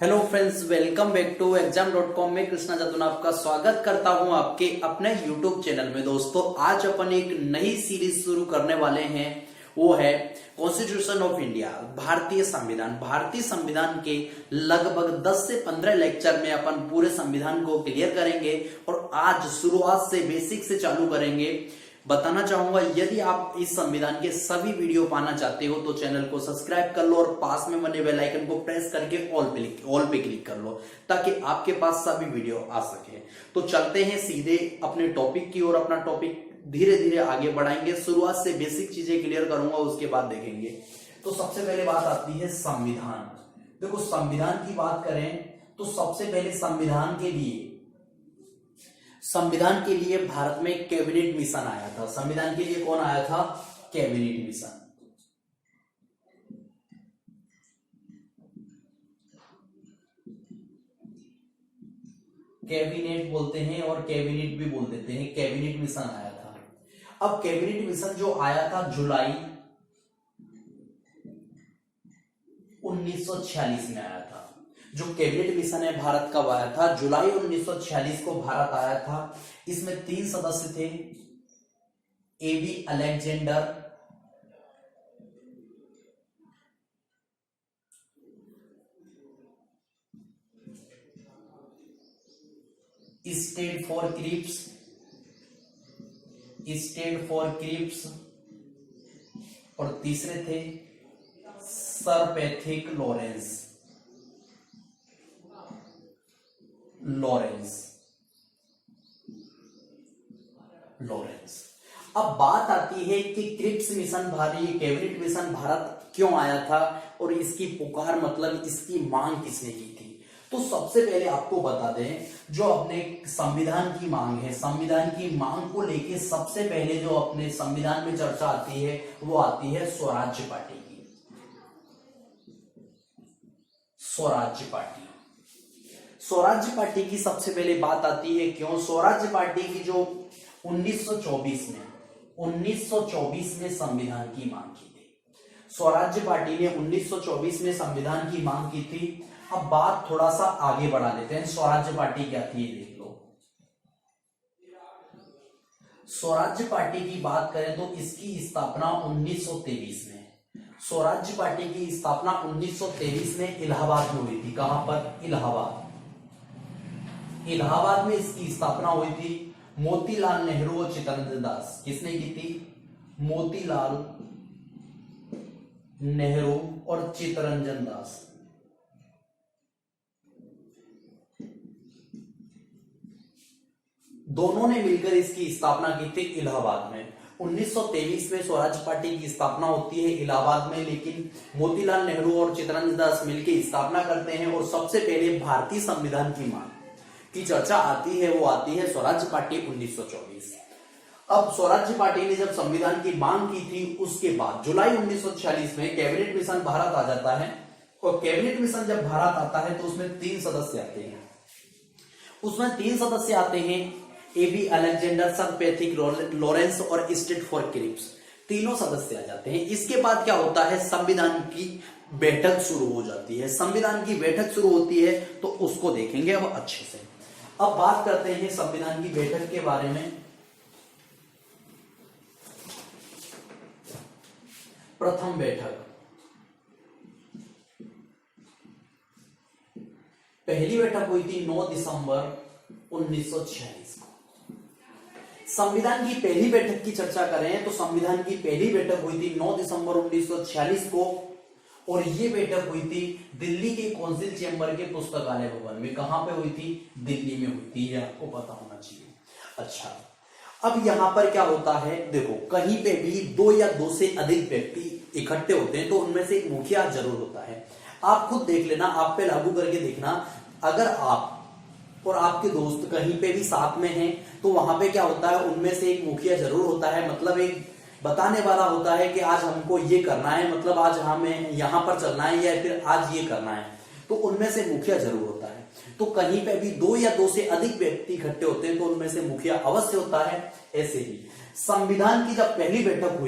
Hello friends, welcome back to exam.com में कृष्णा जादून आपका स्वागत करता हूं आपके अपने यूट्यूब चैनल में। दोस्तों, आज अपन एक नई सीरीज शुरू करने वाले हैं, वो है कॉन्स्टिट्यूशन ऑफ इंडिया, भारतीय संविधान। भारतीय संविधान के लगभग 10 से 15 लेक्चर में अपन पूरे संविधान को क्लियर करेंगे और आज शुरुआत से बेसिक से चालू करेंगे। बताना चाहूंगा, यदि आप इस संविधान के सभी वीडियो पाना चाहते हो तो चैनल को सब्सक्राइब कर लो और पास में बने बेल आइकन को प्रेस करके ऑल पे क्लिक कर लो ताकि आपके पास सभी वीडियो आ सके। तो चलते हैं सीधे अपने टॉपिक की ओर। अपना टॉपिक धीरे धीरे आगे बढ़ाएंगे। शुरुआत से बेसिक चीजें क्लियर करूंगा, उसके बाद देखेंगे। तो सबसे पहले बात आती है संविधान। देखो, संविधान की बात करें तो सबसे पहले संविधान के लिए भारत में कैबिनेट मिशन आया था। संविधान के लिए कौन आया था? Cabinet mission. कैबिनेट बोलते हैं और कैबिनेट भी बोल देते हैं। कैबिनेट मिशन आया था। अब कैबिनेट मिशन जो आया था जुलाई 1946 में आया था। जो कैबिनेट मिशन है भारत कब आया था? जुलाई 1946 को भारत आया था। इसमें 3 सदस्य थे, AB Alexander, Stafford Cripps और तीसरे थे सर पैथिक लॉरेंस। अब बात आती है कि Cripps mission cabinet mission Bharat क्यों आया था और इसकी पुकार मतलब इसकी मांग किसने की थी। तो सबसे पहले आपको बता दें, जो अपने संविधान की मांग है, संविधान की मांग को लेके सबसे पहले जो अपने संविधान में चर्चा आती है वो आती है स्वराज्य पार्टी की। स्वराज्य पार्टी की सबसे पहले बात आती है। क्यों? स्वराज्य पार्टी की जो 1924 में संविधान की मांग की थी। स्वराज्य पार्टी ने 1924 में संविधान की मांग की थी। अब बात थोड़ा सा आगे बढ़ा लेते हैं। स्वराज्य पार्टी क्या थी ये देख लो। स्वराज्य पार्टी की बात करें तो इसकी स्थापना 1923 में, स्वराज्य पार्टी की स्थापना 1923 में इलाहाबाद में हुई थी। कहां पर? इलाहाबाद में इसकी स्थापना हुई थी। मोतीलाल नेहरू और चित्तरंजन दास, किसने की थी? मोतीलाल नेहरू और चित्तरंजन दास। दोनों ने मिलकर इसकी स्थापना की थी इलाहाबाद में। 1923 में स्वराज्य पार्टी की स्थापना होती है इलाहाबाद में, लेकिन मोतीलाल नेहरू और चित्तरंजन दास मिलकर स्थापना करते हैं और सबसे पहले भारतीय संविधान की मांग की चर्चा आती है, वो आती है स्वराज्य पार्टी 1924। अब स्वराज्य पार्टी ने जब संविधान की मांग की थी, उसके बाद जुलाई 1946 में कैबिनेट मिशन भारत आ जाता है। और कैबिनेट मिशन जब भारत आता है तो उसमें 3 सदस्य आते हैं। AB Alexander, sir Pethick Lawrence और स्टेड फॉर क्रिप्स, तीनों सदस्य आ जाते हैं। इसके बाद क्या होता है? संविधान की बैठक शुरू हो जाती है। संविधान की बैठक शुरू होती है तो उसको देखेंगे अब अच्छे से। अब बात करते हैं संविधान की बैठक के बारे में। प्रथम बैठक, पहली बैठक हुई थी 9 दिसंबर 1946 को। संविधान की पहली बैठक की चर्चा करें तो संविधान की पहली बैठक हुई थी 9 दिसंबर 1946 को और ये बैठक हुई थी दिल्ली के काउंसिल चेंबर के पुस्तकालय भवन में। कहां पे हुई थी? दिल्ली में हुई थी। ये आपको पता होना चाहिए। अच्छा, अब यहां पर क्या होता है? देखो, कहीं पे भी 2 या 2 से अधिक व्यक्ति इकट्ठे होते हैं तो उनमें से एक मुखिया जरूर होता है। आप खुद देख लेना, आप पे लागू करके देखना। अगर आप और आपके दोस्त कहीं पे भी साथ में हैं तो वहां पे क्या होता है? उनमें से एक मुखिया जरूर होता है, मतलब एक बताने वाला होता है कि आज हमको ये करना है, मतलब आज हमें यहां पर चलना है या फिर आज ये करना है, तो उनमें से मुखिया जरूर होता है। तो कहीं पे भी 2 या 2 से अधिक व्यक्ति इकट्ठे होते हैं तो उनमें से मुखिया अवश्य होता है। ऐसे ही संविधान की जब पहली बैठक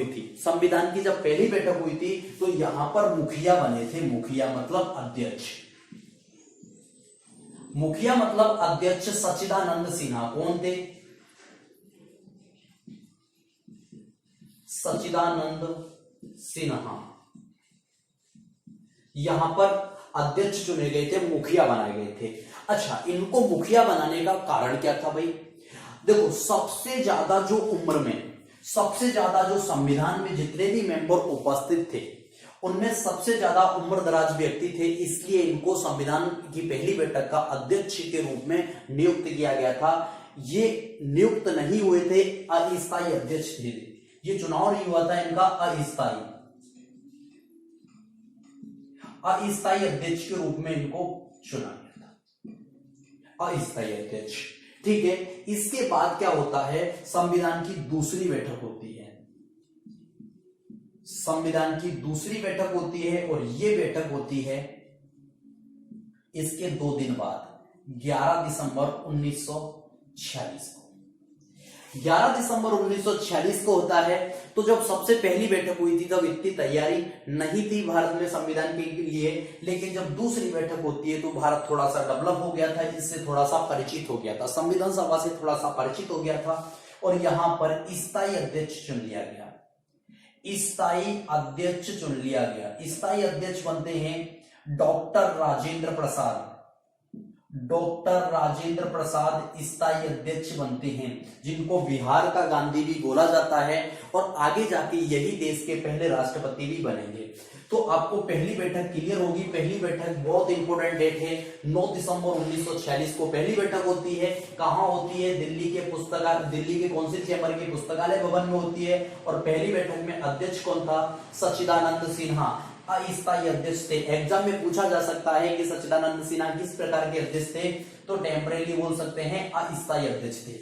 हुई थी तो यहां पर मुखिया बने थे। मुखिया मतलब अध्यक्ष। मुखिया मतलब अध्यक्ष सच्चिदानंद सिन्हा। कौन थे? सच्चिदानंद सिन्हा। यहां पर अध्यक्ष चुने गए थे, मुखिया बनाए गए थे। अच्छा, इनको मुखिया बनाने का कारण क्या था भाई? देखो, सबसे ज्यादा जो उम्र में, सबसे ज्यादा जो संविधान में जितने भी मेंबर उपस्थित थे उनमें सबसे ज्यादा उम्र दराज व्यक्ति थे, इसलिए इनको संविधान की पहली बैठक का अध्यक्ष के रूप में नियुक्त किया गया था। ये नियुक्त नहीं हुए थे, अस्थायी अध्यक्ष थे। ये चुनाव नहीं हुआ था इनका, अस्थायी अध्यक्ष के रूप में इनको चुना गया था, अस्थायी अध्यक्ष। ठीक है, इसके बाद क्या होता है? संविधान की दूसरी बैठक होती है। संविधान की दूसरी बैठक होती है और यह बैठक होती है इसके 2 दिन बाद, 11 दिसंबर 1946 को। 11 दिसंबर 1946 को होता है। तो जब सबसे पहली बैठक हुई थी तब इतनी तैयारी नहीं थी भारत में संविधान के लिए, लेकिन जब दूसरी बैठक होती है तो भारत थोड़ा सा डेवलप हो गया था, इससे थोड़ा सा परिचित हो गया था, संविधान सभा से थोड़ा सा परिचित हो गया था और यहां पर स्थायी अध्यक्ष चुन लिया गया। स्थायी अध्यक्ष चुन लिया गया। स्थायी अध्यक्ष बनते हैं डॉक्टर राजेंद्र प्रसाद। डॉक्टर राजेंद्र प्रसाद स्थायी अध्यक्ष बनते हैं, जिनको बिहार का गांधी भी बोला जाता है और आगे जाके यही देश के पहले राष्ट्रपति भी बनेंगे। तो आपको पहली बैठक क्लियर होगी। पहली बैठक बहुत इंपॉर्टेंट डेट है, 9 दिसंबर 1946 को पहली बैठक होती है। कहां होती है? दिल्ली के कौंसिल चैम्बर के पुस्तकालय भवन में होती है। और पहली बैठक में अध्यक्ष कौन था? सच्चिदानंद सिन्हा, अस्थायी अध्यक्ष थे। एग्जाम में पूछा जा सकता है कि सच्चिदानंद सिन्हा किस प्रकार के अध्यक्ष थे, तो टेम्परेरी बोल सकते हैं, अस्थायी अध्यक्ष थे।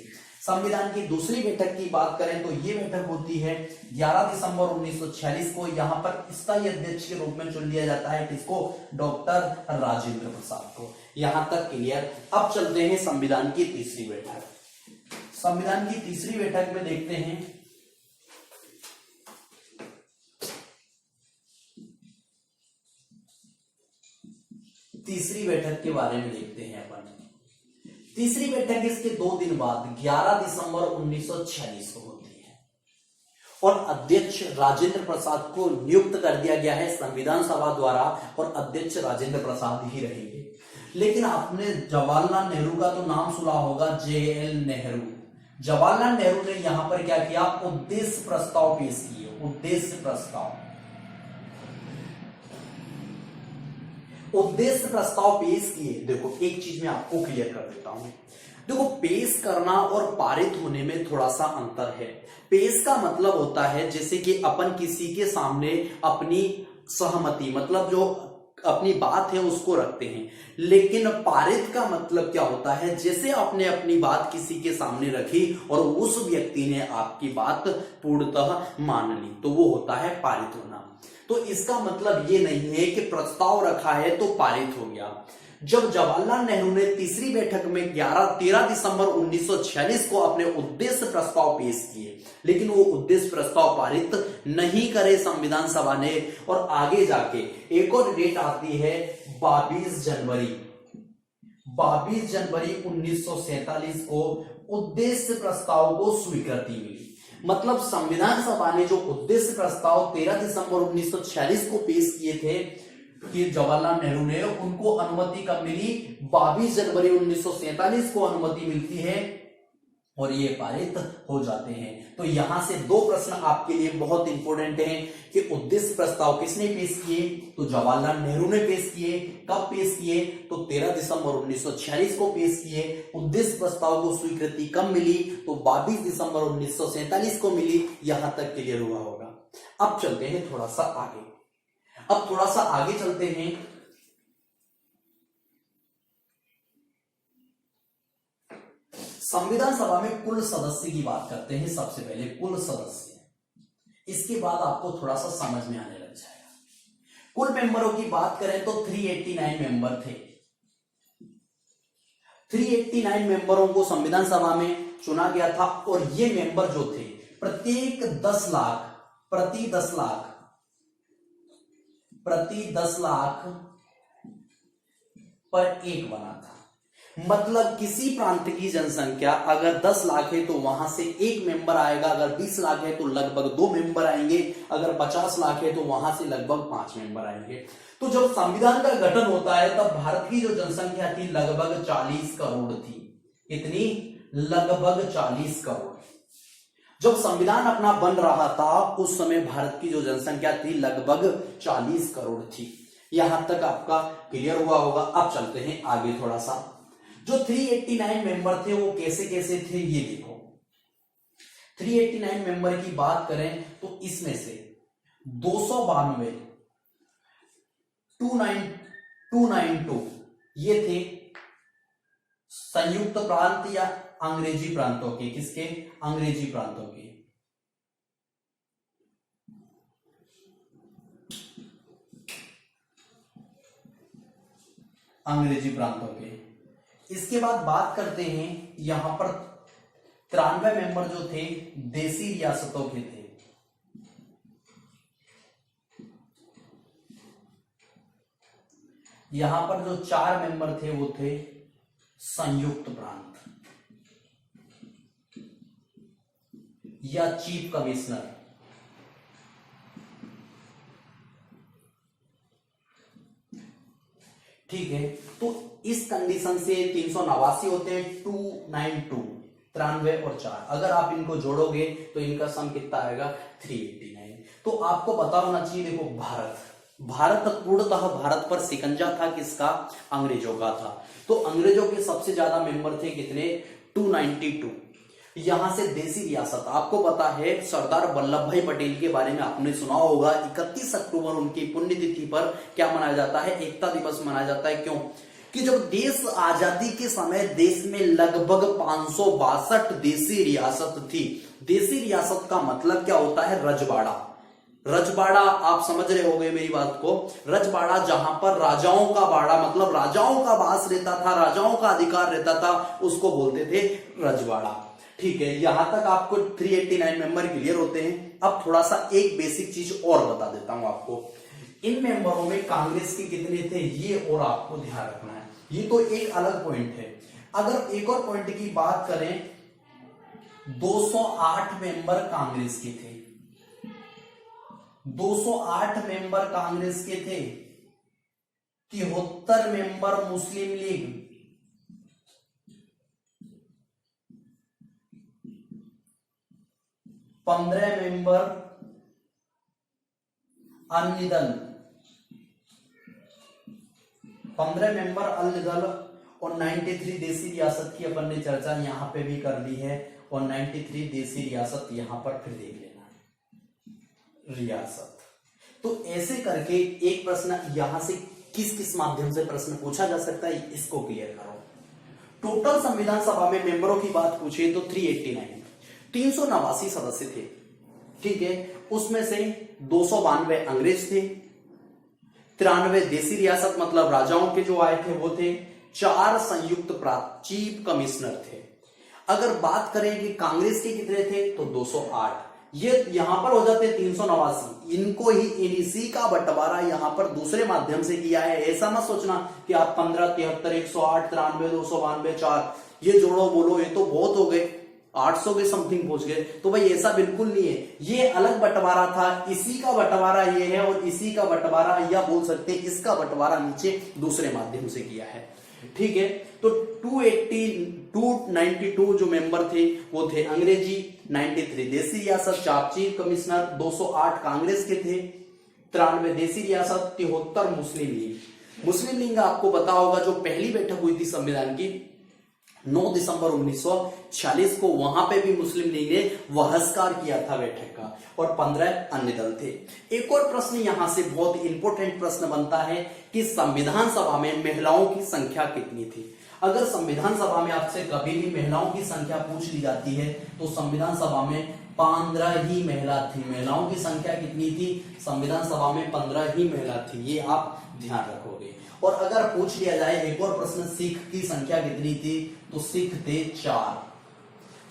संविधान की दूसरी बैठक की बात करें तो ये बैठक होती है 11 दिसंबर 1946 को। यहां पर स्थायी अध्यक्ष के रूप में चुन लिया जाता है किसको? डॉक्टर राजेंद्र प्रसाद को। यहां तक क्लियर। अब चलते हैं संविधान की तीसरी बैठक। संविधान की तीसरी बैठक में देखते हैं तीसरी बैठक के बारे में देखते हैं अपन। तीसरी बैठक इसके 2 दिन बाद 11 दिसंबर 1946 को होती है और अध्यक्ष राजेंद्र प्रसाद को नियुक्त कर दिया गया है संविधान सभा द्वारा और अध्यक्ष राजेंद्र प्रसाद ही रहेंगे। लेकिन आपने जवाहरलाल नेहरू का तो नाम सुना होगा, JL नेहरू। जवाहरलाल नेहरू ने यहां पर क्या किया? उद्देश्य प्रस्ताव पेश किए। उद्देश्य प्रस्ताव पेश किए। देखो, एक चीज मैं आपको क्लियर कर देता हूं। देखो, पेश करना और पारित होने में थोड़ा सा अंतर है। पेश का मतलब होता है जैसे कि अपन किसी के सामने अपनी सहमति, मतलब जो अपनी बात है उसको रखते हैं। लेकिन पारित का मतलब क्या होता है? जैसे आपने अपनी बात किसी के सामने रखी और उस व्यक्ति ने आपकी बात पूर्णतः मान ली, तो वो होता है पारित होना। तो इसका मतलब ये नहीं है कि प्रस्ताव रखा है तो पारित हो गया। जब जवाहरलाल नेहरू ने तीसरी बैठक में 13 दिसंबर 1946 को अपने उद्देश्य प्रस्ताव पेश किए, लेकिन वो उद्देश्य प्रस्ताव पारित नहीं करे संविधान सभा ने, और आगे जाके एक और डेट आती है 22 जनवरी 1947 को उद्देश्य प्रस्ताव को स्वीकृति मिली। मतलब संविधान सभा ने जो उद्देश्य प्रस्ताव 13 दिसंबर 1946 को पेश किए थे कि जवाहरलाल नेहरू ने, उनको अनुमति कब मिली? 22 जनवरी 1947 को अनुमति मिलती है और ये पारित हो जाते हैं। तो यहां से 2 प्रश्न आपके लिए बहुत इंपॉर्टेंट हैं कि उद्देश्य प्रस्ताव किसने पेश किए? तो जवाहरलाल नेहरू ने पेश किए। कब पेश किए? तो 13 दिसंबर 1946 को पेश किए। उद्देश्य प्रस्ताव को स्वीकृति कब मिली? तो 22 दिसंबर 1947 को मिली। यहां तक क्लियर हुआ होगा। अब चलते हैं थोड़ा सा आगे। चलते हैं संविधान सभा में कुल सदस्य की बात करते हैं। सबसे पहले कुल सदस्य, इसके बाद आपको थोड़ा सा समझ में आने लग जाएगा। कुल मेंबरों की बात करें तो 389 मेंबर थे। 389 मेंबरों को संविधान सभा में चुना गया था और ये मेंबर जो थे प्रति 10 लाख पर एक बना था। मतलब किसी प्रांत की जनसंख्या अगर 10 लाख है तो वहां से एक मेंबर आएगा, अगर 20 लाख है तो लगभग 2 मेंबर आएंगे, अगर 50 लाख है तो वहां से लगभग 5 मेंबर आएंगे। तो जब संविधान का गठन होता है तब भारत की जो जनसंख्या थी लगभग 40 करोड़ थी। इतनी लगभग 40 करोड़। जब संविधान अपना बन रहा था उस समय भारत की जो जनसंख्या थी लगभग 40 करोड़ थी। यहां तक आपका क्लियर हुआ होगा। अब चलते हैं आगे थोड़ा सा। जो 389 मेंबर थे वो कैसे कैसे थे ये देखो। 389 मेंबर की बात करें तो इसमें से 292 292 ये थे संयुक्त प्रांत या अंग्रेजी प्रांतों के। किसके? अंग्रेजी प्रांतों के। अंग्रेजी प्रांतों के। इसके बाद बात करते हैं यहां पर 93 मेंबर जो थे देसी रियासतों के थे। यहां पर जो 4 मेंबर थे वो थे संयुक्त प्रांत या चीफ कमिश्नर। ठीक है, तो इस कंडीशन से 389 होते हैं 292 93 और 4। अगर आप इनको जोड़ोगे तो इनका सम कितना आएगा 389। तो आपको पता होना चाहिए, देखो भारत पूर्णतः भारत पर शिकंजा था किसका? अंग्रेजों का था। तो अंग्रेजों के सबसे ज्यादा मेंबर थे कितने? 292। यहां से देसी रियासत, आपको पता है सरदार वल्लभ भाई पटेल के बारे में आपने सुना होगा। 31 अक्टूबर उनकी पुण्यतिथि पर क्या मनाया जाता है? एकता दिवस मनाया जाता है। क्यों? कि जब देश आजादी के समय देश में लगभग 562 देसी रियासत थी। देसी रियासत का मतलब क्या होता है? रजवाड़ा। रजवाड़ा आप समझ रहे होंगे मेरी बात को। रजवाड़ा जहां पर राजाओं का बाड़ा, मतलब राजाओं का वास रहता था, राजाओं का अधिकार रहता था, उसको बोलते थे रजवाड़ा। ठीक है, यहां तक आपको 389 मेंबर क्लियर होते हैं। अब थोड़ा सा एक बेसिक चीज और बता देता हूं आपको। इन मेंबरों में कांग्रेस के कितने थे ये और आपको ध्यान रखना है। ये तो एक अलग पॉइंट है। अगर एक और पॉइंट की बात करें, 208 मेंबर कांग्रेस के थे। 208 मेंबर कांग्रेस के थे। 73 मेंबर मुस्लिम लीग, 15 मेंबर अन्य दल, 15 मेंबर अन्य दल और 93 देसी रियासत की अपन ने चर्चा यहां पे भी कर ली है। और 93 देसी रियासत यहां पर फिर देख लेना रियासत। तो ऐसे करके एक प्रश्न यहां से किस किस माध्यम से प्रश्न पूछा जा सकता है इसको क्लियर करो। टोटल संविधान सभा में मेंबरों की बात पूछे तो 389, 389 सदस्य थे। ठीक है, उसमें से 292 अंग्रेज थे, 93 देसी रियासत मतलब राजाओं के जो आए थे वो थे, 4 संयुक्त प्रांत चीफ कमिश्नर थे। अगर बात करें कि कांग्रेस के कितने थे तो 208। ये यहां पर हो जाते 389। इनको ही इसी का बंटवारा यहां पर दूसरे माध्यम से किया है। ऐसा मत सोचना कि आप 15, 73, 108, 93, 292, 4 ये जोड़ो बोलो ये तो बहुत हो गए, 800 के समथिंग पहुंच गए। तो भाई ऐसा बिल्कुल नहीं है, ये अलग बंटवारा था। इसी का बंटवारा ये है और इसी का बंटवारा या बोल सकते हैं इसका बंटवारा नीचे दूसरे माध्यम से किया है। ठीक है, तो 292 जो मेंबर थे वो थे अंग्रेजी, 93 देसी रियासत, 4 चीफ कमिश्नर, 208 कांग्रेस के थे, 93 देसी रियासत, 73 मुस्लिम लीग। मुस्लिम लीग आपको पता होगा जो पहली बैठक हुई थी संविधान की 9 दिसंबर 1946 को, वहां पे भी मुस्लिम लीग ने बहिष्कार किया था बैठक का, और 15 अन्य दल थे। एक और प्रश्न यहां से बहुत इंपॉर्टेंट प्रश्न बनता है कि संविधान सभा में महिलाओं की संख्या कितनी थी। अगर संविधान सभा में आपसे कभी भी महिलाओं की संख्या पूछ ली जाती है तो संविधान सभा में 15 ही महिला थी। महिलाओं की संख्या कितनी थी? संविधान सभा में 15 ही महिला थी, ये आप ध्यान रखोगे। और अगर पूछ लिया जाए एक और प्रश्न, सिख की संख्या कितनी थी, तो सिख थे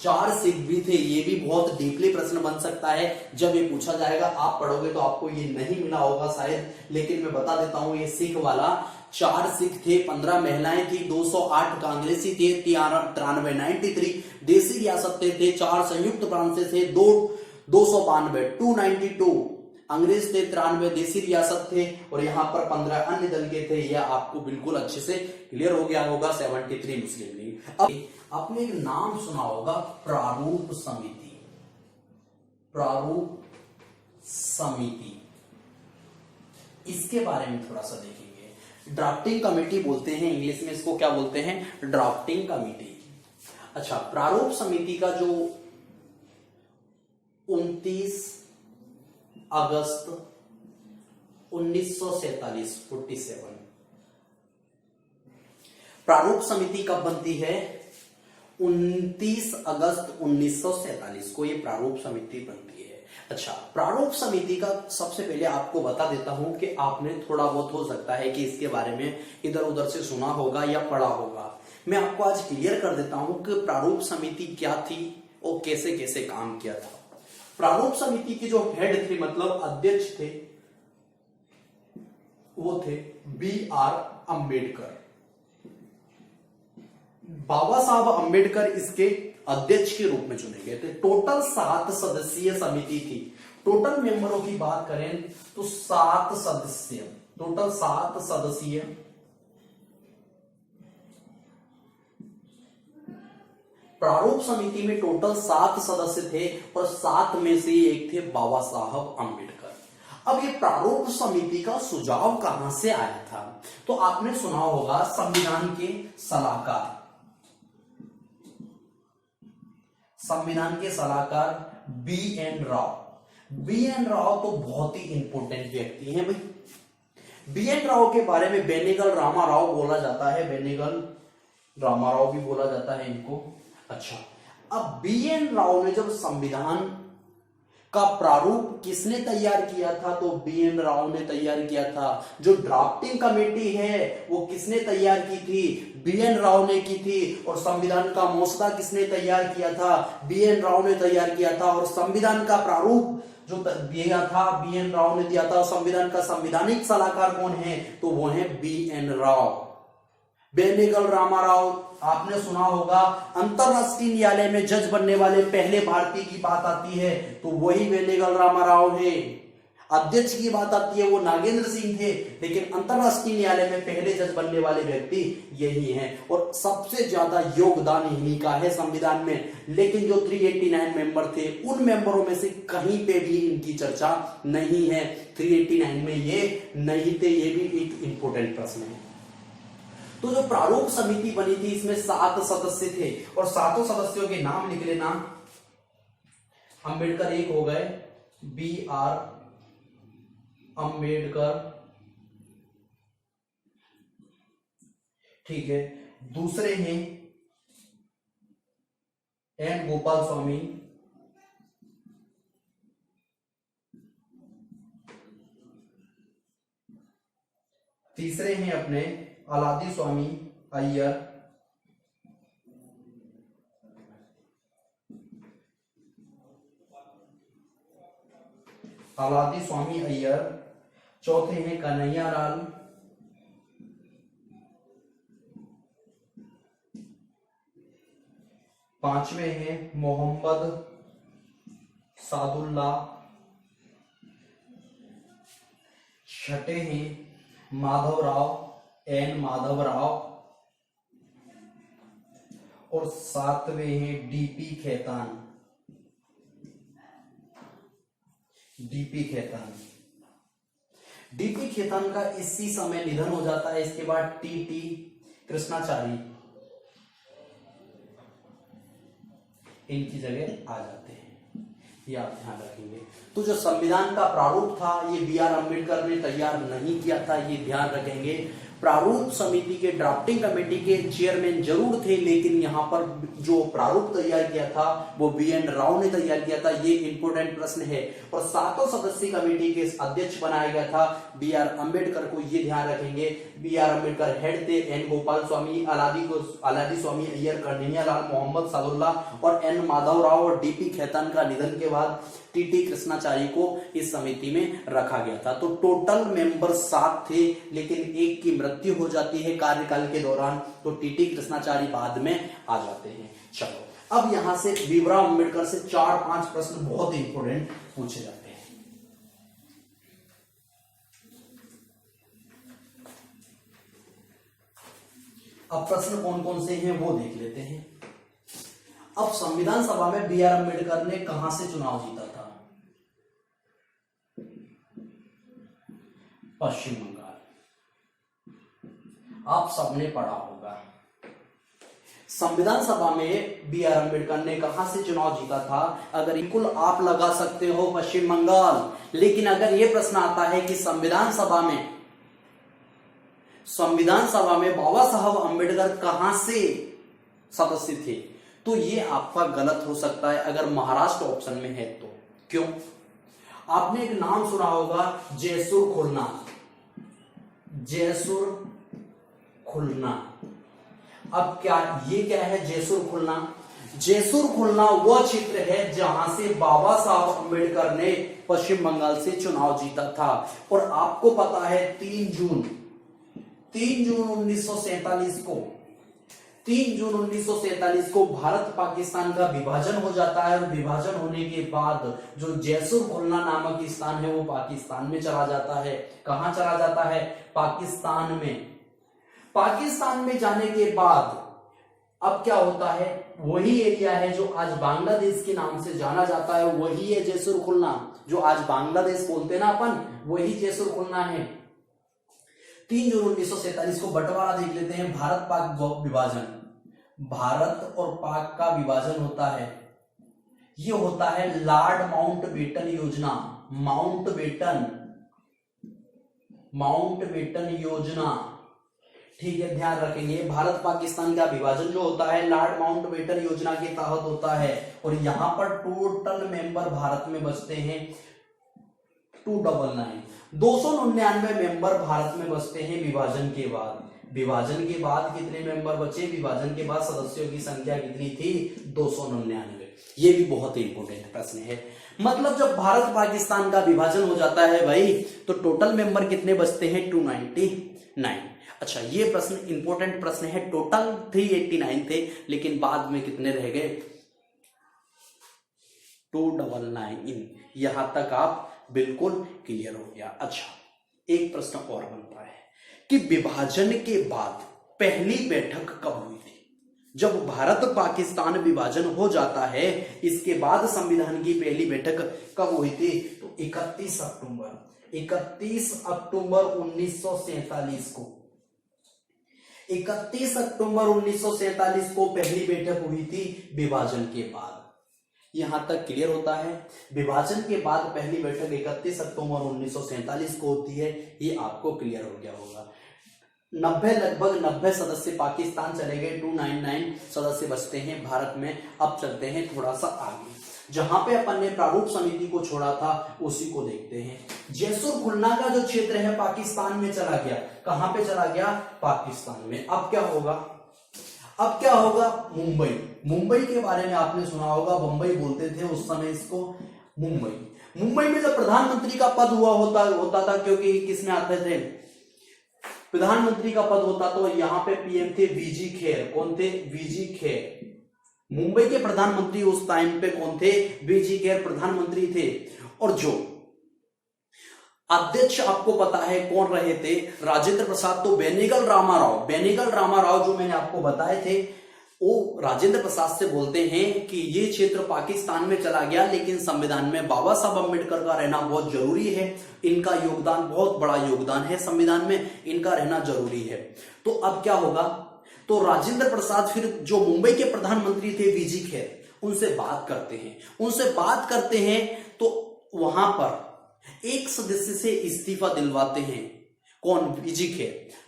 4 सिख भी थे। ये भी बहुत डीपली प्रश्न बन सकता है जब ये पूछा जाएगा। आप पढ़ोगे तो आपको ये नहीं मिला होगा शायद, लेकिन मैं बता देता हूं ये सिख वाला 4 सिख थे, 15 महिलाएं थी, 208 कांग्रेसी थे, 93 देसी रियासतें थे, 4 संयुक्त प्रांत थे, 292 292 अंग्रेज थे, 93 देसी रियासत थे और यहां पर 15 अन्य दल के थे। यह आपको बिल्कुल अच्छे से क्लियर हो गया होगा। 73 मुस्लिम लीग। अब आपने एक नाम सुना होगा, प्रारूप समिति। प्रारूप समिति, इसके बारे में थोड़ा सा देखेंगे। ड्राफ्टिंग कमेटी बोलते हैं इंग्लिश में, इसको क्या बोलते हैं? Drafting committee. अच्छा, प्रारूप समिति का जो 29 अगस्त 1947 47 प्रारूप समिति कब बनती है? 29 अगस्त 1947 को ये प्रारूप समिति बनती है। अच्छा, प्रारूप समिति का सबसे पहले आपको बता देता हूं कि आपने थोड़ा बहुत हो सकता है कि इसके बारे में इधर उधर से सुना होगा या पढ़ा होगा। मैं आपको आज क्लियर कर देता हूं कि प्रारूप समिति क्या थी और कैसे कैसे काम किया था। प्रारूप समिति के जो हेड थे, मतलब अध्यक्ष थे, वो थे B.R. अम्बेडकर। बाबा साहब अम्बेडकर इसके अध्यक्ष के रूप में चुने गए थे। टोटल 7 सदस्यीय समिति थी। टोटल मेंबरों की बात करें तो 7 सदस्य, टोटल 7 सदस्यीय प्रारूप समिति में टोटल 7 सदस्य थे और 7 में से एक थे बाबा साहब अम्बेडकर। अब ये प्रारूप समिति का सुझाव कहां से आया था? तो आपने सुना होगा संविधान के सलाहकार, संविधान के सलाहकार B.N. राव। B.N. राव तो बहुत ही इंपॉर्टेंट व्यक्ति हैं भाई। B.N. राव के बारे में बेनेगल रामाराव बोला जाता है, बेनेगल रामाराव भी बोला जाता है इनको। अच्छा, अब B.N. राव ने जब संविधान का प्रारूप किसने तैयार किया था? तो B.N. राव ने तैयार किया था। जो ड्राफ्टिंग कमेटी है वो किसने तैयार की थी? B.N. राव ने की थी। और संविधान का मसौदा किसने तैयार किया था? B.N. राव ने तैयार किया था। और संविधान का प्रारूप जो दिया था B.N. राव ने दिया था। संविधान का संवैधानिक सलाहकार कौन है? तो वो है B.N. राव। बेनेगल रामाराव आपने सुना होगा। अंतरराष्ट्रीय न्यायालय में जज बनने वाले पहले भारतीय की बात आती है तो वही बेनेगल रामाराव है। अध्यक्ष की बात आती है वो नागेंद्र सिंह थे, लेकिन अंतरराष्ट्रीय न्यायालय में पहले जज बनने वाले व्यक्ति यही हैं। और सबसे ज्यादा योगदान इन्हीं का है संविधान में। लेकिन जो 389 मेंबर थे उन मेंबरों में से कहीं पे भी इनकी चर्चा नहीं है। 389 में ये नहीं थे, ये भी एक इंपॉर्टेंट प्रश्न है। तो जो प्रारूप समिति बनी थी इसमें 7 सदस्य थे और 7 सदस्यों के नाम लिख लेना। अंबेडकर एक हो गए, B.R. अम्बेडकर, ठीक है। दूसरे हैं N. गोपाल स्वामी, तीसरे हैं अपने अलादी स्वामी अय्यर, अलादी स्वामी अय्यर। चौथे हैं कन्हैया लाल, पांचवें हैं मोहम्मद सादुल्ला, छठे हैं माधवराव N. माधवराव और 7वें हैं D.P. Khetan, D.P. Khetan. D.P. Khetan का इसी समय निधन हो जाता है। इसके बाद T.T. कृष्णाचारी इनकी जगह आ जाते हैं, ये आप ध्यान रखेंगे। तो जो संविधान का प्रारूप था ये B.R. अम्बेडकर ने तैयार नहीं किया था, ये ध्यान रखेंगे। प्रारूप समिति के ड्राफ्टिंग कमेटी के चेयरमैन जरूर थे, लेकिन यहां पर जो प्रारूप तैयार किया था वो B.N. राव ने तैयार किया था, ये इंपोर्टेंट प्रश्न है। और 7 सदस्यीय कमेटी के अध्यक्ष बनाया गया था B.R. अम्बेडकर को, ये ध्यान रखेंगे। B.R. अम्बेडकर हेड थे, N. गोपाल स्वामी, अलादी स्वामी अय्यर, कन्हैया लाल, मोहम्मद सादुल्ला और N. माधवराव और D.P. खेतान का निधन के बाद T.T. कृष्णाचारी को इस समिति में रखा गया था। तो टोटल मेंबर 7 थे, लेकिन एक की मृत्यु मृत्यु हो जाती है कार्यकाल के दौरान, तो टीटी कृष्णाचारी बाद में आ जाते हैं। चलो अब यहां से भीमराव अंबेडकर से 4-5 प्रश्न बहुत इंपॉर्टेंट पूछे जाते हैं। अब प्रश्न कौन कौन से हैं वो देख लेते हैं। अब संविधान सभा में बी आर अम्बेडकर ने कहां से चुनाव जीता था? पश्चिम बंगाल। आप सबने पढ़ा होगा। संविधान सभा में बी आर अम्बेडकर ने कहां से चुनाव जीता था? अगर बिल्कुल आप लगा सकते हो पश्चिम बंगाल, लेकिन अगर यह प्रश्न आता है कि संविधान सभा में बाबा साहब अम्बेडकर कहां से सदस्य थे, तो ये आपका गलत हो सकता है अगर महाराष्ट्र ऑप्शन में है तो। क्यों? आपने एक नाम सुना होगा जयसुर खुलना। जयसुर खुलना। अब क्या है जयसुर खुलना? जयसुर खुलना वह क्षेत्र है जहां से बाबा साहब अम्बेडकर ने पश्चिम बंगाल से चुनाव जीता था। और आपको पता है 3 जून 1947 को भारत पाकिस्तान का विभाजन हो जाता है। और विभाजन होने के बाद जो जयसुर खुलना नामक स्थान है वो पाकिस्तान में चला जाता है। कहां चला जाता है? पाकिस्तान में। पाकिस्तान में जाने के बाद अब क्या होता है? वही एरिया है जो आज बांग्लादेश के नाम से जाना जाता है, वही है जयसुर खुलना। जो आज बांग्लादेश बोलते हैं ना अपन, वही जयसुर खुलना है। 3 जून 1947 को बंटवारा देख लेते हैं। भारत पाक विभाजन, भारत और पाक का विभाजन होता है। ये होता है लॉर्ड माउंटबेटन योजना। माउंटबेटन योजना, ठीक है, ध्यान रखेंगे। भारत पाकिस्तान का विभाजन जो होता है लॉर्ड माउंटबेटन योजना के तहत होता है। और यहां पर टोटल मेंबर भारत में बचते हैं 299 मेंबर भारत में बचते हैं विभाजन के बाद। विभाजन के बाद कितने मेंबर बचे? विभाजन के बाद सदस्यों की संख्या कितनी थी? 299। ये भी बहुत इंपॉर्टेंट प्रश्न है। मतलब जब भारत पाकिस्तान का विभाजन हो जाता है भाई, तो टोटल मेंबर कितने बचते हैं? 299। अच्छा, ये प्रश्न इंपॉर्टेंट प्रश्न है। टोटल 389 थे, लेकिन बाद में कितने रह गए? 299। यहां तक आप बिल्कुल क्लियर हो गया। अच्छा, एक प्रश्न और बनता है कि विभाजन के बाद पहली बैठक कब हुई थी? जब भारत पाकिस्तान विभाजन हो जाता है, इसके बाद संविधान की पहली बैठक कब हुई थी? तो 31 अक्टूबर 1947 को। 31 अक्टूबर 1947 को पहली बैठक हुई थी विभाजन के बाद। यहां तक क्लियर होता है? विभाजन के बाद पहली बैठक 31 अक्टूबर 1947 को होती है। ये आपको क्लियर हो गया होगा। लगभग 90 सदस्य पाकिस्तान चले गए, 299 सदस्य बचते हैं भारत में। अब चलते हैं थोड़ा सा आगे, जहां पे अपन ने प्रारूप समिति को छोड़ा था उसी को देखते हैं। जयसुर खुलना का जो क्षेत्र है पाकिस्तान में चला गया। कहां पे चला गया? पाकिस्तान में। अब क्या होगा? मुंबई के बारे में आपने सुना होगा, मुंबई बोलते थे उस समय इसको। मुंबई में जब प्रधानमंत्री का पद होता था, क्योंकि किसमें आते थे? प्रधानमंत्री का पद होता तो यहां पे पीएम थे वीजी खेर। कौन थे? वीजी खेर। मुंबई के प्रधानमंत्री उस टाइम पे कौन थे? वीजी खेर प्रधानमंत्री थे। और जो अध्यक्ष आपको पता है कौन रहे थे? राजेंद्र प्रसाद। तो बेनेगल रामाराव जो मैंने आपको बताए थे, वो राजेंद्र प्रसाद से बोलते हैं कि ये क्षेत्र पाकिस्तान में चला गया, लेकिन संविधान में बाबा साहब अम्बेडकर का रहना बहुत जरूरी है। इनका योगदान, बहुत बड़ा योगदान है संविधान में, इनका रहना जरूरी है। तो अब क्या होगा? तो राजेंद्र प्रसाद फिर जो मुंबई के प्रधानमंत्री थे वीजी खेर, उनसे बात करते हैं तो वहां पर एक सदस्य से इस्तीफा दिलवाते हैं। कौन?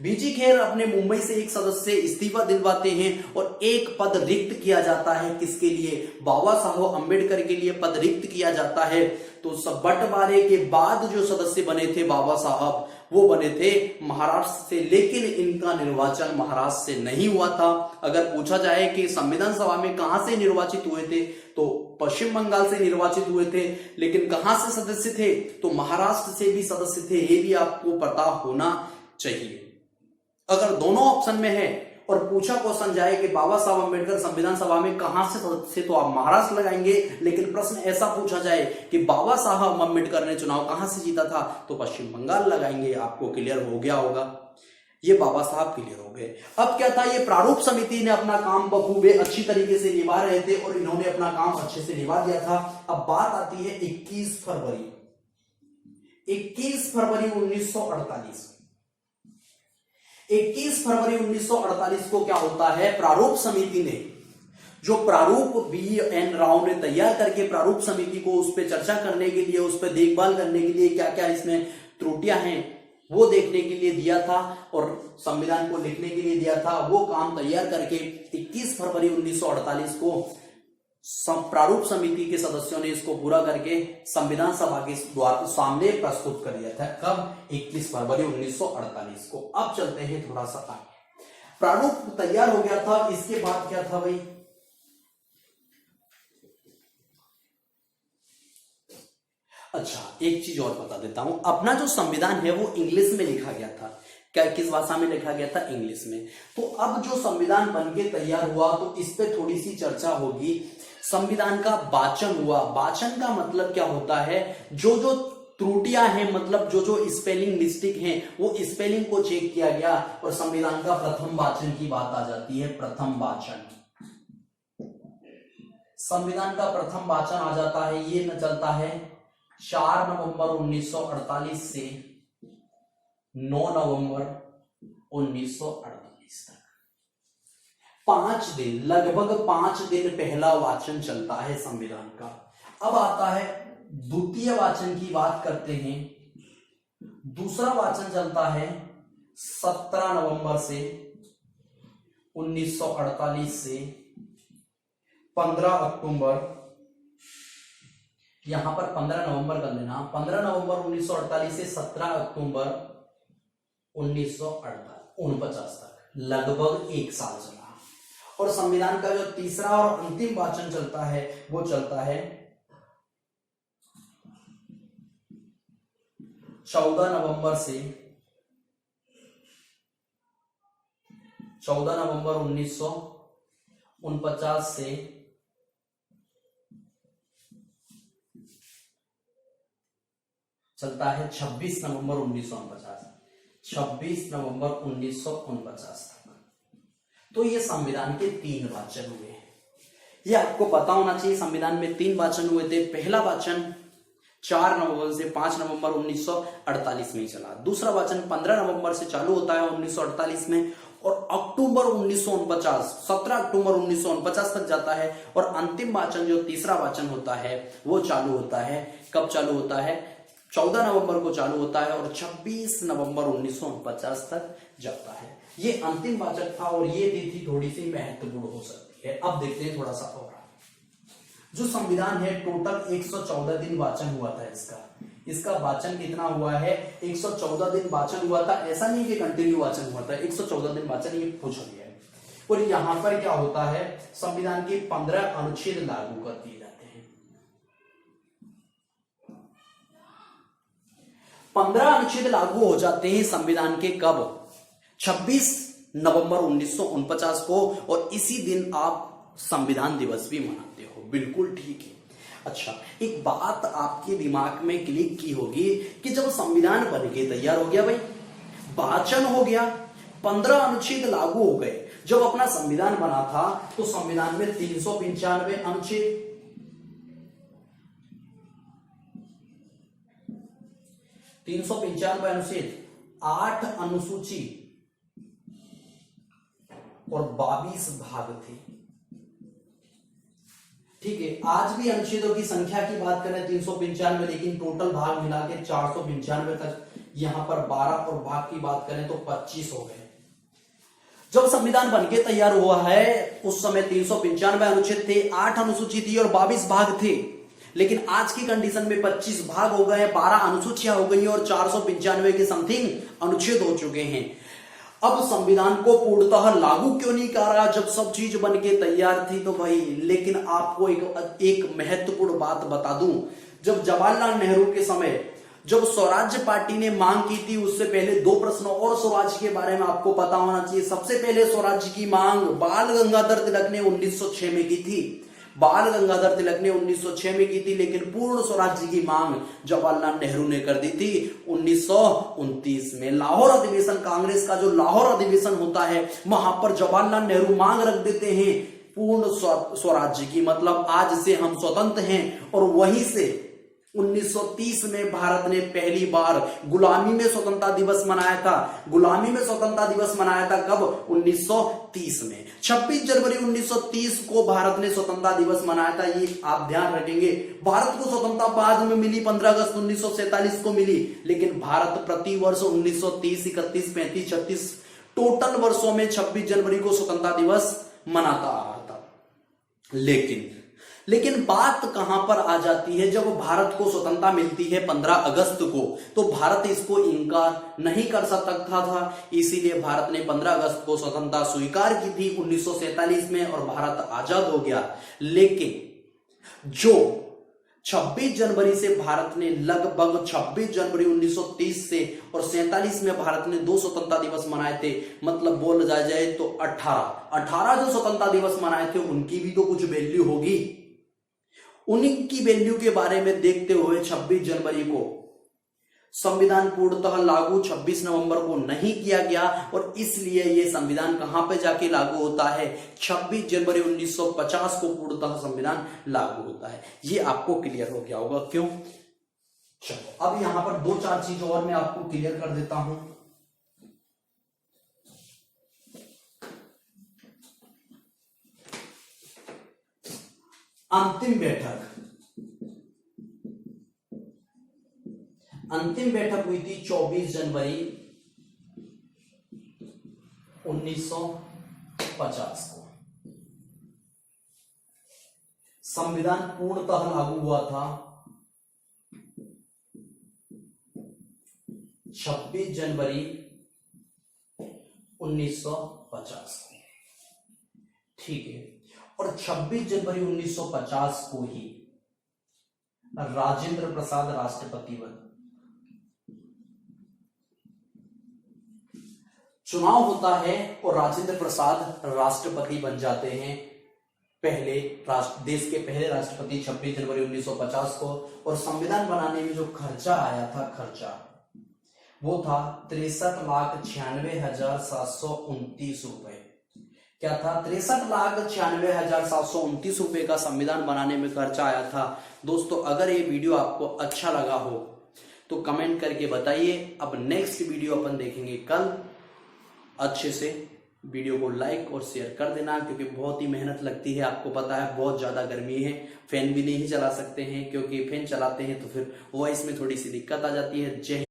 वीजी खेर अपने मुंबई से एक सदस्य से इस्तीफा दिलवाते हैं और एक पद रिक्त किया जाता है। किसके लिए? बाबा साहब अम्बेडकर के लिए पद रिक्त किया जाता है। तो सब बंटवारे के बाद जो सदस्य बने थे बाबा साहब, वो बने थे महाराष्ट्र से, लेकिन इनका निर्वाचन महाराष्ट्र से नहीं हुआ था। अगर पूछा जाए कि संविधान सभा में कहां से निर्वाचित हुए थे, तो पश्चिम बंगाल से निर्वाचित हुए थे। लेकिन कहां से सदस्य थे? तो महाराष्ट्र से भी सदस्य थे। ये भी आपको पता होना चाहिए। अगर दोनों ऑप्शन में है और पूछा क्वेश्चन जाए कि बाबा साहब अम्बेडकर संविधान सभा में कहां से तो आप महाराष्ट्र लगाएंगे, लेकिन प्रश्न ऐसा पूछा जाए कि बाबा साहब अम्बेडकर ने चुनाव कहां से जीता था, तो पश्चिम बंगाल लगाएंगे। आपको क्लियर हो गया होगा, ये बाबा साहब क्लियर हो गए। अब क्या था, ये प्रारूप समिति ने अपना काम बखूबे अच्छी तरीके से निभा रहे थे और इन्होंने अपना काम अच्छे से निभा दिया था। अब बात आती है 21 फरवरी 1948। 21 फरवरी 1948 को क्या होता है, प्रारूप समिति ने जो प्रारूप BN राव ने तैयार करके प्रारूप समिति को उस पर चर्चा करने के लिए, उस पर देखभाल करने के लिए, क्या क्या इसमें त्रुटियां हैं वो देखने के लिए दिया था और संविधान को लिखने के लिए दिया था, वो काम तैयार करके 21 फरवरी 1948 को प्रारूप समिति के सदस्यों ने इसको पूरा करके संविधान सभा के द्वार सामने प्रस्तुत कर दिया था। कब? 21 फरवरी 1948 को। अब चलते हैं थोड़ा सा आगे। प्रारूप तैयार हो गया था, इसके बाद क्या था भाई, अच्छा एक चीज और बता देता हूं, अपना जो संविधान है वो इंग्लिश में लिखा गया था। क्या किस भाषा में लिखा गया था? इंग्लिश में। तो अब जो संविधान बनके तैयार हुआ तो इस पे थोड़ी सी चर्चा होगी। संविधान का वाचन हुआ। वाचन का मतलब क्या होता है, जो जो त्रुटियां हैं, मतलब जो जो स्पेलिंग मिस्टेक हैं, वो स्पेलिंग को चेक किया गया और संविधान का प्रथम वाचन की बात आ जाती है। प्रथम वाचन, संविधान का प्रथम वाचन आ जाता है। ये न चलता है 4 नवंबर 1948 से 9 नवंबर 1948 तक 5 दिन, लगभग 5 दिन पहला वाचन चलता है संविधान का। अब आता है द्वितीय वाचन की बात करते हैं। दूसरा वाचन चलता है 17 नवंबर से 1948 से 15 अक्टूबर, यहां पर 15 नवंबर कर लेना, 15 नवंबर 1948 से 17 अक्टूबर 1949 तक, लगभग 1 साल चला। और संविधान का जो तीसरा और अंतिम वाचन चलता है वो चलता है 14 नवंबर से 14 नवंबर 1949 से चलता है 26 नवंबर 1949, 26 नवंबर 1949 तक। तो ये संविधान के 3 वाचन हुए हैं। ये आपको पता होना चाहिए, संविधान में 3 वाचन हुए थे। पहला वाचन 4 नवंबर से 5 नवंबर 1948 में चला। दूसरा वाचन 15 नवंबर से चालू होता है 1948 में और अक्टूबर 1949, 17 अक्टूबर 1949 तक जाता है। और अंतिम वाचन जो तीसरा वाचन होता है वो चालू होता है, कब चालू होता है? 14 नवंबर को चालू होता है और 26 नवंबर 1949 तक जाता है। ये अंतिम वाचक था और ये तिथि थोड़ी सी महत्वपूर्ण हो सकती है। अब देखते हैं थोड़ा सा और। जो संविधान है टोटल 114 दिन वाचन हुआ था इसका वाचन कितना हुआ है? 114 दिन वाचन हुआ था। ऐसा नहीं कि कंटिन्यू वाचन हुआ था, 114 दिन वाचन ये पूछा गया है। और यहां पर क्या होता है, संविधान के 15 अनुच्छेद लागू कर दिए जाते हैं। 15 अनुच्छेद लागू हो जाते हैं संविधान के कब? 26 नवंबर 1949 को। और इसी दिन आप संविधान दिवस भी मनाते हो। बिल्कुल ठीक है। अच्छा, एक बात आपके दिमाग में क्लिक की होगी कि जब संविधान बन के तैयार हो गया भाई, वाचन हो गया, 15 अनुच्छेद लागू हो गए, जब अपना संविधान बना था तो संविधान में 395 अनुच्छेद, 395 अनुच्छेद, 8 अनुसूची और 22 भाग थे। ठीक है, आज भी अनुच्छेदों की संख्या की बात करें 395, लेकिन टोटल भाग मिला के 495 तक। यहां पर 12 और भाग की बात करें तो 25 हो गए। जब संविधान बनके तैयार हुआ है उस समय 395 अनुच्छेद थे, 8 अनुसूची थी और 22 भाग थे। लेकिन आज की कंडीशन में 25 भाग हो गए, 12 अनुसूचियां हो गई और 495 के समथिंग अनुच्छेद हो चुके हैं। अब संविधान को पूर्णतः लागू क्यों नहीं करा जब सब चीज बन के तैयार थी? तो भाई, लेकिन आपको एक महत्वपूर्ण बात बता दूं, जब जवाहरलाल नेहरू के समय जब स्वराज्य पार्टी ने मांग की थी उससे पहले दो प्रश्न और स्वराज्य के बारे में आपको पता होना चाहिए। सबसे पहले स्वराज्य की मांग बाल गंगाधर तिलक ने 1906 में की थी। बाल गंगाधर तिलक ने 1906 में की थी, लेकिन पूर्ण स्वराज्य की मांग जवाहरलाल नेहरू ने कर दी थी 1929 में। लाहौर अधिवेशन, कांग्रेस का जो लाहौर अधिवेशन होता है वहां पर जवाहरलाल नेहरू मांग रख देते हैं पूर्ण स्वराज्य की, मतलब आज से हम स्वतंत्र हैं। और वहीं से 1930 में भारत ने पहली बार गुलामी में स्वतंत्रता दिवस मनाया था। गुलामी में स्वतंत्रता दिवस मनाया था कब? 1930 में। 26 जनवरी 1930 को भारत ने स्वतंत्रता दिवस मनाया था, ये आप ध्यान रखेंगे। भारत को स्वतंत्रता बाद में मिली, 15 अगस्त 1947 को मिली, लेकिन भारत प्रतिवर्ष 1930, 31, 35, 36 टोटल वर्षों में 26 जनवरी को स्वतंत्रता दिवस मनाता आ रहा था। लेकिन बात कहां पर आ जाती है, जब भारत को स्वतंत्रता मिलती है 15 अगस्त को, तो भारत इसको इनकार नहीं कर सकता था, इसीलिए भारत ने 15 अगस्त को स्वतंत्रता स्वीकार की थी 1947 में और भारत आजाद हो गया। लेकिन जो 26 जनवरी से भारत ने लगभग 26 जनवरी 1930 से और 47 में भारत ने 2 स्वतंत्रता दिवस मनाए थे, मतलब बोल जाए तो 18 जो स्वतंत्रता दिवस मनाए थे उनकी भी तो कुछ वैल्यू होगी। उनकी वैल्यू के बारे में देखते हुए 26 जनवरी को संविधान पूर्णतः लागू 26 नवंबर को नहीं किया गया और इसलिए यह संविधान कहां पे जाके लागू होता है? 26 जनवरी 1950 को पूर्णतः संविधान लागू होता है। ये आपको क्लियर हो गया होगा। क्यों? चलो अब यहां पर 2-4 चीज और मैं आपको क्लियर कर देता हूं। अंतिम बैठक हुई थी 24 जनवरी 1950 को। संविधान पूर्णतः लागू हुआ था 26 जनवरी 1950 को। ठीक है, और 26 जनवरी 1950 को ही राजेंद्र प्रसाद राष्ट्रपति बने। चुनाव होता है और राजेंद्र प्रसाद राष्ट्रपति बन जाते हैं, देश के पहले राष्ट्रपति 26 जनवरी 1950 को। और संविधान बनाने में जो खर्चा आया था, वो था 63,96,729 रुपए। क्या था? 63,96,729 रुपए का संविधान बनाने में खर्चा आया था। दोस्तों अगर ये वीडियो आपको अच्छा लगा हो तो कमेंट करके बताइए। अब नेक्स्ट वीडियो अपन देखेंगे कल। अच्छे से वीडियो को लाइक और शेयर कर देना, क्योंकि बहुत ही मेहनत लगती है। आपको पता है बहुत ज्यादा गर्मी है, फैन भी नहीं चला सकते हैं, क्योंकि फैन चलाते हैं तो फिर वॉइस में थोड़ी सी दिक्कत आ जाती है। जय